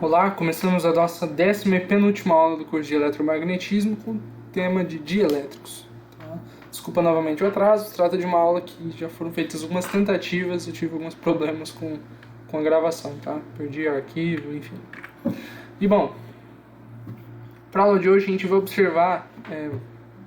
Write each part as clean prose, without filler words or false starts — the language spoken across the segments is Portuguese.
Olá, começamos a nossa 10ª e penúltima aula do curso de eletromagnetismo com o tema de dielétricos. Tá? Desculpa novamente o atraso, se trata de uma aula que já foram feitas algumas tentativas, eu tive alguns problemas com a gravação, tá? Perdi o arquivo, enfim. E bom, para a aula de hoje a gente vai observar,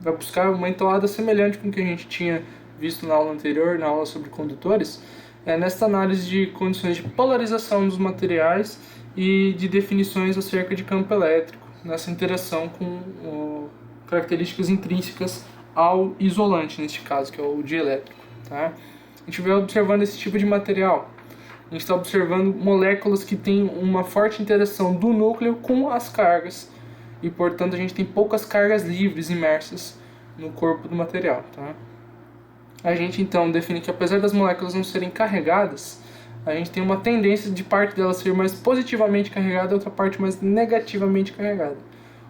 vai buscar uma entoada semelhante com o que a gente tinha visto na aula anterior, na aula sobre condutores, nesta análise de condições de polarização dos materiais e de definições acerca de campo elétrico, nessa interação com características intrínsecas ao isolante, neste caso, que é o dielétrico. Tá? A gente vai observando esse tipo de material. A gente está observando moléculas que têm uma forte interação do núcleo com as cargas e, portanto, a gente tem poucas cargas livres imersas no corpo do material. Tá? A gente, então, define que, apesar das moléculas não serem carregadas, a gente tem uma tendência de parte delas ser mais positivamente carregada e outra parte mais negativamente carregada.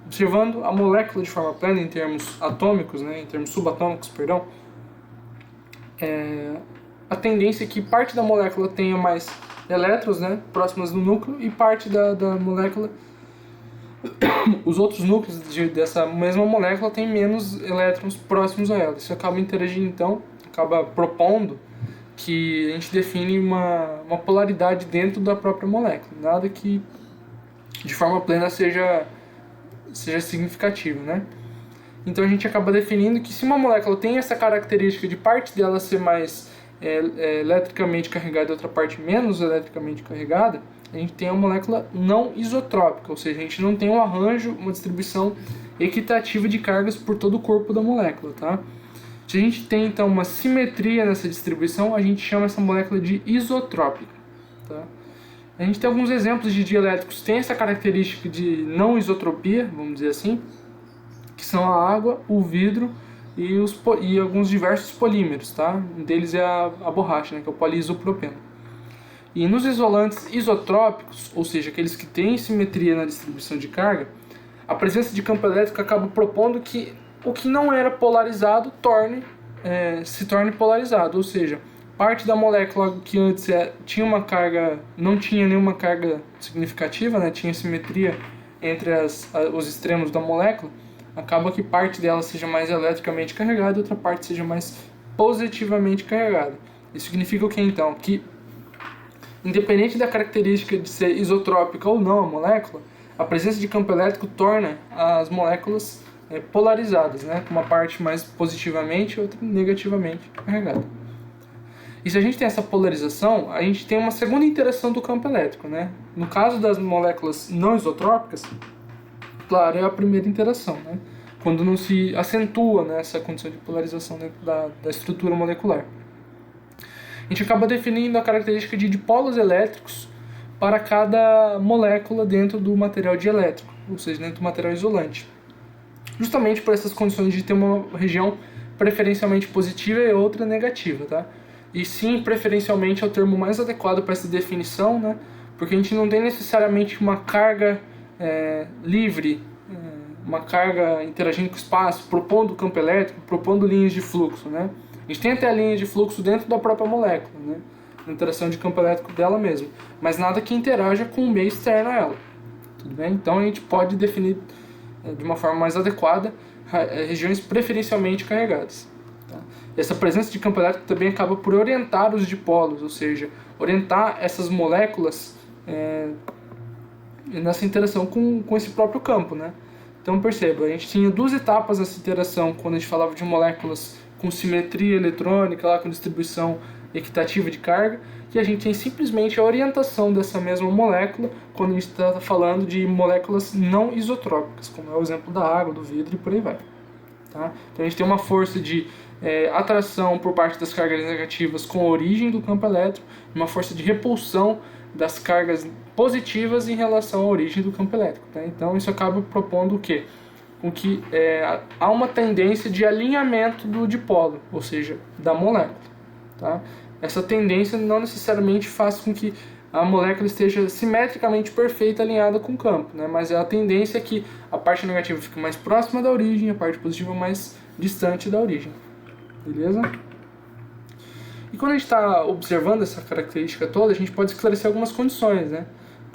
Observando a molécula de forma plena em termos atômicos, em termos subatômicos, perdão, a tendência é que parte da molécula tenha mais elétrons, próximas do núcleo, e parte da molécula, os outros núcleos dessa mesma molécula têm menos elétrons próximos a ela. Isso acaba interagindo, então, acaba propondo que a gente define uma polaridade dentro da própria molécula, nada que de forma plena seja significativo, Então a gente acaba definindo que se uma molécula tem essa característica de parte dela ser mais eletricamente carregada e outra parte menos eletricamente carregada, a gente tem uma molécula não isotrópica, ou seja, a gente não tem um arranjo, uma distribuição equitativa de cargas por todo o corpo da molécula, tá? Se a gente tem, então, uma simetria nessa distribuição, a gente chama essa molécula de isotrópica. Tá? A gente tem alguns exemplos de dielétricos que têm essa característica de não isotropia, vamos dizer assim, que são a água, o vidro e alguns diversos polímeros. Tá? Um deles é a borracha, que é o poliisopropeno. E nos isolantes isotrópicos, ou seja, aqueles que têm simetria na distribuição de carga, a presença de campo elétrico acaba propondo que o que não era polarizado se torne polarizado, ou seja, parte da molécula que antes tinha uma carga, não tinha nenhuma carga significativa, tinha simetria entre os extremos da molécula, acaba que parte dela seja mais eletricamente carregada e outra parte seja mais positivamente carregada. Isso significa o que então? Que independente da característica de ser isotrópica ou não a molécula, a presença de campo elétrico torna as moléculas polarizadas, com uma parte mais positivamente e outra negativamente carregada. E se a gente tem essa polarização, a gente tem uma segunda interação do campo elétrico. No caso das moléculas não isotrópicas, claro, é a primeira interação, quando não se acentua essa condição de polarização dentro da estrutura molecular. A gente acaba definindo a característica de dipolos elétricos para cada molécula dentro do material dielétrico, ou seja, dentro do material isolante. Justamente por essas condições de ter uma região preferencialmente positiva e outra negativa, tá? E sim, preferencialmente é o termo mais adequado para essa definição, porque a gente não tem necessariamente uma carga livre, uma carga interagindo com o espaço, propondo campo elétrico, propondo linhas de fluxo, A gente tem até a linha de fluxo dentro da própria molécula, na interação de campo elétrico dela mesma, mas nada que interaja com o meio externo a ela. Tudo bem? Então a gente pode definir de uma forma mais adequada regiões preferencialmente carregadas. Tá? Essa presença de campo elétrico também acaba por orientar os dipolos, ou seja, orientar essas moléculas nessa interação com esse próprio campo. Então perceba, a gente tinha duas etapas nessa interação quando a gente falava de moléculas com simetria eletrônica, com distribuição equitativa de carga, e a gente tem simplesmente a orientação dessa mesma molécula quando a gente está falando de moléculas não isotrópicas, como é o exemplo da água, do vidro e por aí vai. Tá? Então a gente tem uma força de atração por parte das cargas negativas com a origem do campo elétrico, uma força de repulsão das cargas positivas em relação à origem do campo elétrico. Tá? Então isso acaba propondo o quê? Com que há uma tendência de alinhamento do dipolo, ou seja, da molécula. Tá? Essa tendência não necessariamente faz com que a molécula esteja simetricamente perfeita alinhada com o campo, mas a tendência é que a parte negativa fique mais próxima da origem, a parte positiva mais distante da origem. Beleza? E quando a gente está observando essa característica toda, a gente pode esclarecer algumas condições,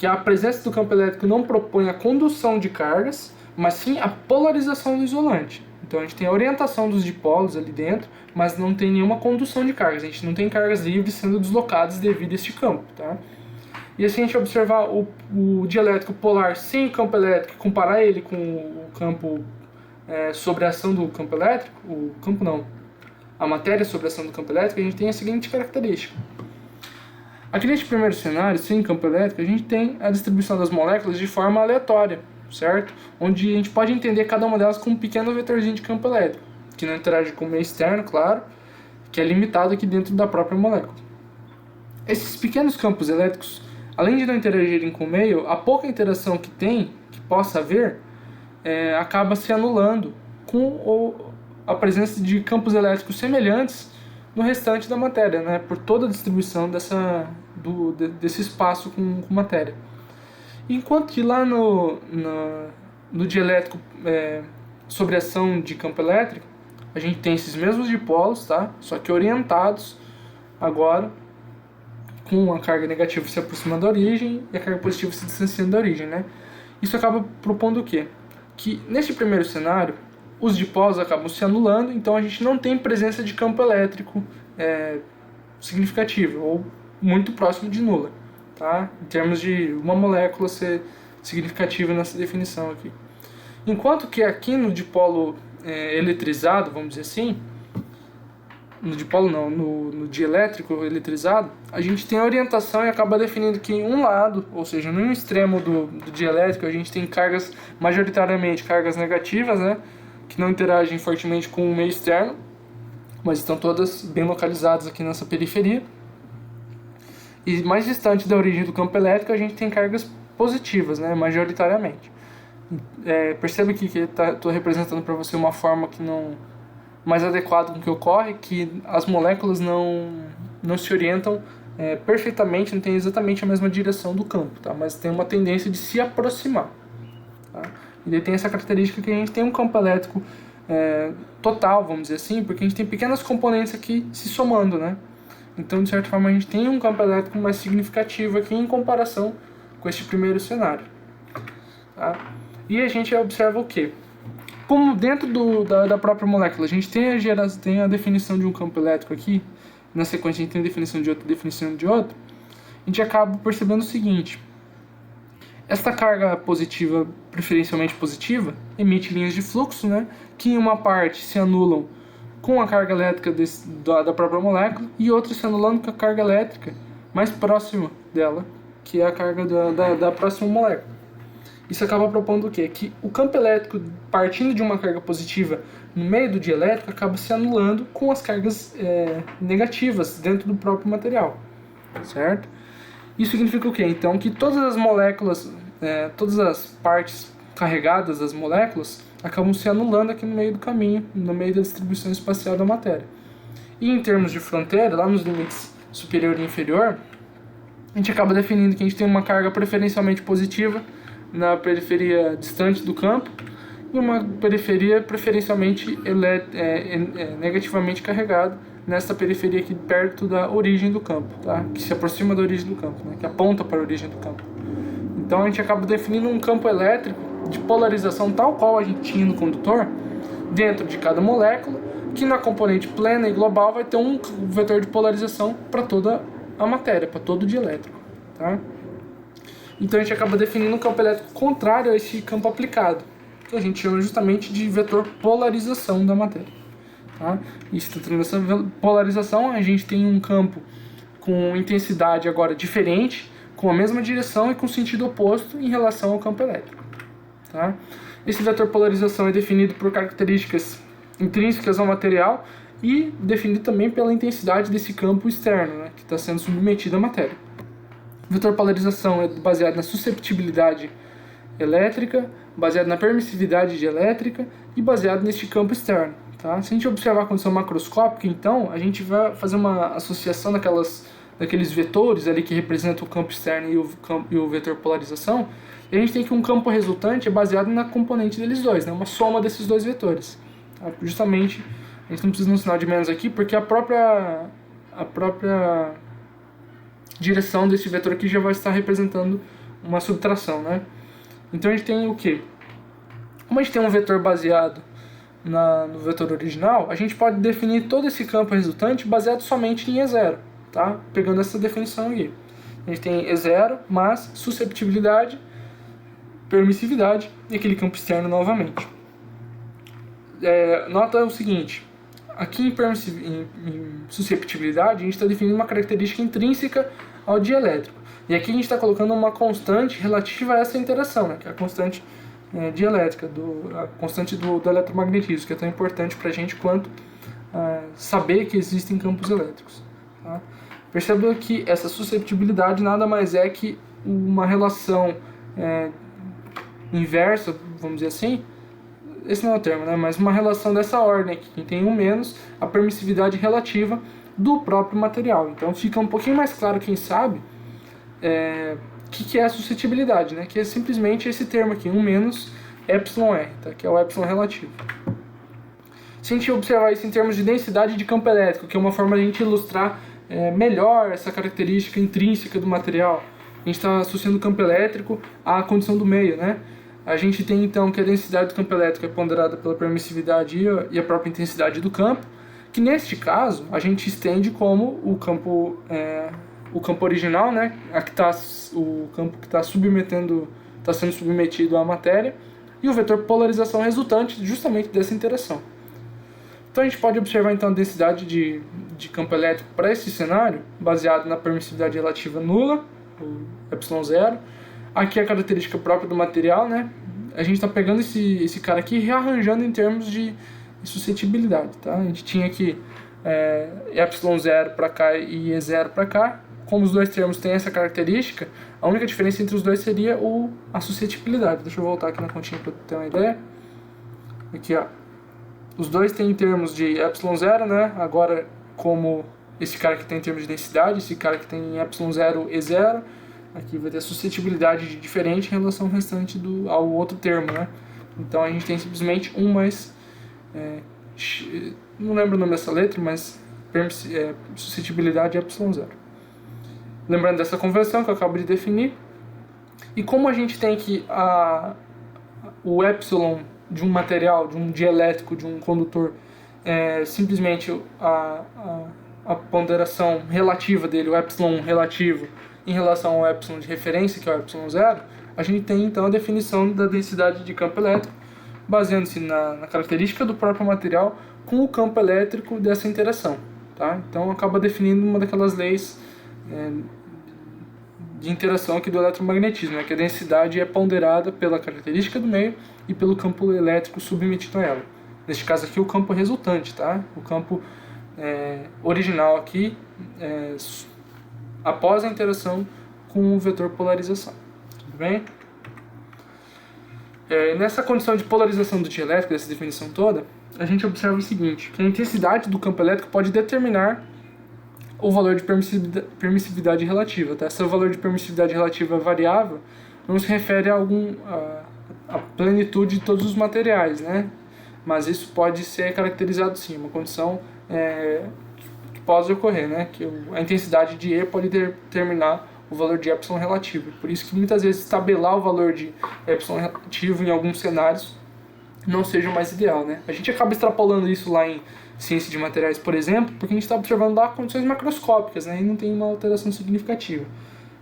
que a presença do campo elétrico não propõe a condução de cargas, mas sim a polarização do isolante. Então a gente tem a orientação dos dipolos ali dentro, mas não tem nenhuma condução de cargas. A gente não tem cargas livres sendo deslocadas devido a este campo, tá? E se a gente observar o dielétrico polar sem o campo elétrico, comparar ele com o campo sobre a ação do campo elétrico, a matéria sobre a ação do campo elétrico, a gente tem a seguinte característica. Aqui neste primeiro cenário, sem campo elétrico, a gente tem a distribuição das moléculas de forma aleatória, certo? Onde a gente pode entender cada uma delas com um pequeno vetorzinho de campo elétrico, que não interage com o meio externo, claro, que é limitado aqui dentro da própria molécula. Esses pequenos campos elétricos, além de não interagirem com o meio, a pouca interação que possa haver, acaba se anulando com a presença de campos elétricos semelhantes no restante da matéria, né, por toda a distribuição desse espaço com matéria. Enquanto que lá no dielétrico sobre ação de campo elétrico, a gente tem esses mesmos dipolos, tá? Só que orientados agora com a carga negativa se aproximando da origem e a carga positiva se distanciando da origem, né? Isso acaba propondo o quê? Que neste primeiro cenário, os dipolos acabam se anulando, então a gente não tem presença de campo elétrico significativo, ou muito próximo de nula, tá? Em termos de uma molécula ser significativa nessa definição aqui. Enquanto que aqui no dipolo eletrizado, vamos dizer assim, no dielétrico eletrizado, a gente tem a orientação e acaba definindo que em um lado, ou seja, no extremo do dielétrico, a gente tem cargas, majoritariamente cargas negativas, né, que não interagem fortemente com o meio externo, mas estão todas bem localizadas aqui nessa periferia. E mais distante da origem do campo elétrico, a gente tem cargas positivas, né, majoritariamente. Percebe que estou representando para você uma forma que não mais adequada com o que ocorre, que as moléculas não se orientam perfeitamente, não tem exatamente a mesma direção do campo, tá? Mas tem uma tendência de se aproximar. Tá? E daí tem essa característica que a gente tem um campo elétrico total, vamos dizer assim, porque a gente tem pequenas componentes aqui se somando, né? Então, de certa forma, a gente tem um campo elétrico mais significativo aqui em comparação com este primeiro cenário. Tá? E a gente observa o quê? Como dentro da própria molécula a gente tem a definição de um campo elétrico aqui, na sequência a gente tem a definição de outro, a gente acaba percebendo o seguinte: esta carga positiva, preferencialmente positiva, emite linhas de fluxo, né, que em uma parte se anulam com a carga elétrica da própria molécula e outra se anulando com a carga elétrica mais próxima dela, que é a carga da próxima molécula. Isso acaba propondo o quê? Que o campo elétrico, partindo de uma carga positiva no meio do dielétrico, acaba se anulando com as cargas negativas dentro do próprio material, certo? Isso significa o quê? Então, que todas as moléculas, todas as partes carregadas das moléculas acabam se anulando aqui no meio do caminho, no meio da distribuição espacial da matéria. E em termos de fronteira, lá nos limites superior e inferior, a gente acaba definindo que a gente tem uma carga preferencialmente positiva na periferia distante do campo e uma periferia preferencialmente negativamente carregada nesta periferia aqui perto da origem do campo, tá? Que se aproxima da origem do campo, né? Que aponta para a origem do campo. Então a gente acaba definindo um campo elétrico de polarização tal qual a gente tinha no condutor dentro de cada molécula, que na componente plena e global vai ter um vetor de polarização para toda a matéria, para todo o dielétrico, tá? Então a gente acaba definindo um campo elétrico contrário a esse campo aplicado, que a gente chama justamente de vetor polarização da matéria. Tá? E tendo essa polarização, a gente tem um campo com intensidade agora diferente, com a mesma direção e com sentido oposto em relação ao campo elétrico. Tá? Esse vetor polarização é definido por características intrínsecas ao material e definido também pela intensidade desse campo externo, né, que está sendo submetido à matéria. O vetor polarização é baseado na susceptibilidade elétrica, baseado na permissividade dielétrica e baseado neste campo externo. Tá? Se a gente observar a condição macroscópica, então, a gente vai fazer uma associação daqueles vetores ali que representam o campo externo e o vetor polarização, e a gente tem que um campo resultante é baseado na componente deles dois, né? Uma soma desses dois vetores. Tá? Justamente, a gente não precisa de um sinal de menos aqui, porque a própria direção desse vetor aqui já vai estar representando uma subtração, né? Então a gente tem o quê? Como a gente tem um vetor baseado no vetor original, a gente pode definir todo esse campo resultante baseado somente em E0, tá? Pegando essa definição aqui. A gente tem E0, mas susceptibilidade, permissividade e aquele campo externo novamente. Nota o seguinte, aqui em susceptibilidade a gente está definindo uma característica intrínseca ao dielétrico. E aqui a gente está colocando uma constante relativa a essa interação, né, que é a constante dielétrica, a constante do eletromagnetismo, que é tão importante para a gente quanto saber que existem campos elétricos. Tá? Perceba que essa susceptibilidade nada mais é que uma relação inversa, vamos dizer assim, esse não é o termo, né? Mas uma relação dessa ordem aqui, quem tem um menos, a permissividade relativa do próprio material. Então fica um pouquinho mais claro, quem sabe, que é a suscetibilidade, né? Que é simplesmente esse termo aqui, 1 menos εr, tá? Que é o epsilon relativo. Se a gente observar isso em termos de densidade de campo elétrico, que é uma forma de a gente ilustrar melhor essa característica intrínseca do material, a gente está associando o campo elétrico à condição do meio, né? A gente tem então que a densidade do campo elétrico é ponderada pela permissividade e a própria intensidade do campo, que neste caso a gente estende como o campo original, né? O campo que está sendo submetido à matéria, e o vetor polarização resultante justamente dessa interação. Então a gente pode observar então a densidade de campo elétrico para esse cenário, baseado na permissividade relativa nula, o ε0. Aqui é a característica própria do material, né? A gente está pegando esse cara aqui e rearranjando em termos de suscetibilidade, tá? A gente tinha aqui ε0 para cá e E0 para cá. Como os dois termos têm essa característica, a única diferença entre os dois seria a suscetibilidade. Deixa eu voltar aqui na continha para ter uma ideia. Aqui, ó. Os dois têm termos de ε0, né? Agora, como esse cara aqui tem termos de densidade, esse cara aqui tem ε0, E0, aqui vai ter a suscetibilidade diferente em relação ao restante ao outro termo, né? Então a gente tem simplesmente um mais... não lembro o nome dessa letra, mas suscetibilidade ε0. Lembrando dessa conversão que eu acabo de definir. E como a gente tem que o epsilon de um material, de um dielétrico, de um condutor, simplesmente a ponderação relativa dele, o epsilon relativo, em relação ao epsilon de referência, que é o ε0, a gente tem então a definição da densidade de campo elétrico, baseando-se na característica do próprio material com o campo elétrico dessa interação. Tá? Então acaba definindo uma daquelas leis de interação aqui do eletromagnetismo, né? Que a densidade é ponderada pela característica do meio e pelo campo elétrico submetido a ela. Neste caso aqui o campo resultante, tá? O campo original aqui após a interação com o vetor polarização. Tudo bem? Nessa condição de polarização do dielétrico, dessa definição toda, a gente observa o seguinte, que a intensidade do campo elétrico pode determinar o valor de permissividade relativa. Tá? Se o valor de permissividade relativa é variável, não se refere a plenitude de todos os materiais, né? Mas isso pode ser caracterizado sim, uma condição que pode ocorrer, né? Que a intensidade de E pode determinar o valor de epsilon relativo. Por isso que muitas vezes tabelar o valor de epsilon relativo em alguns cenários não seja o mais ideal, né? A gente acaba extrapolando isso lá em ciência de materiais, por exemplo, porque a gente está observando lá condições macroscópicas, né? E não tem uma alteração significativa.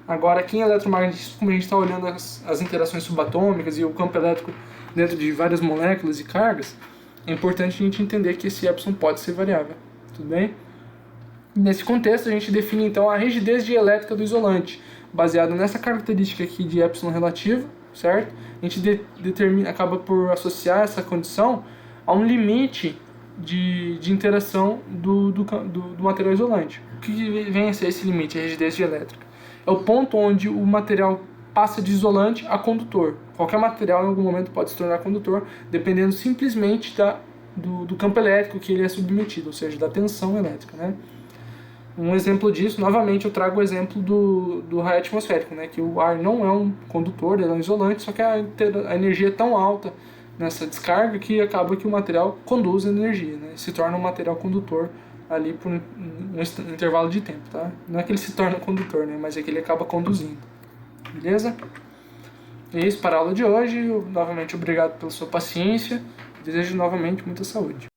Agora, aqui em eletromagnetismo, como a gente está olhando as interações subatômicas e o campo elétrico dentro de várias moléculas e cargas, é importante a gente entender que esse epsilon pode ser variável. Tudo bem? Nesse contexto, a gente define então a rigidez dielétrica do isolante, baseado nessa característica aqui de epsilon relativo, certo? A gente acaba por associar essa condição a um limite de interação do material isolante. O que vem a ser esse limite, a rigidez dielétrica? É o ponto onde o material passa de isolante a condutor. Qualquer material em algum momento pode se tornar condutor, dependendo simplesmente do campo elétrico que ele é submetido, ou seja, da tensão elétrica, né? Um exemplo disso, novamente, eu trago o exemplo do raio atmosférico, né? Que o ar não é um condutor, ele é um isolante, só que a energia é tão alta nessa descarga que acaba que o material conduz a energia, né? Se torna um material condutor ali por um intervalo de tempo, tá? Não é que ele se torna condutor, né? Mas é que ele acaba conduzindo. Beleza? É isso para a aula de hoje. Novamente, obrigado pela sua paciência. Desejo novamente muita saúde.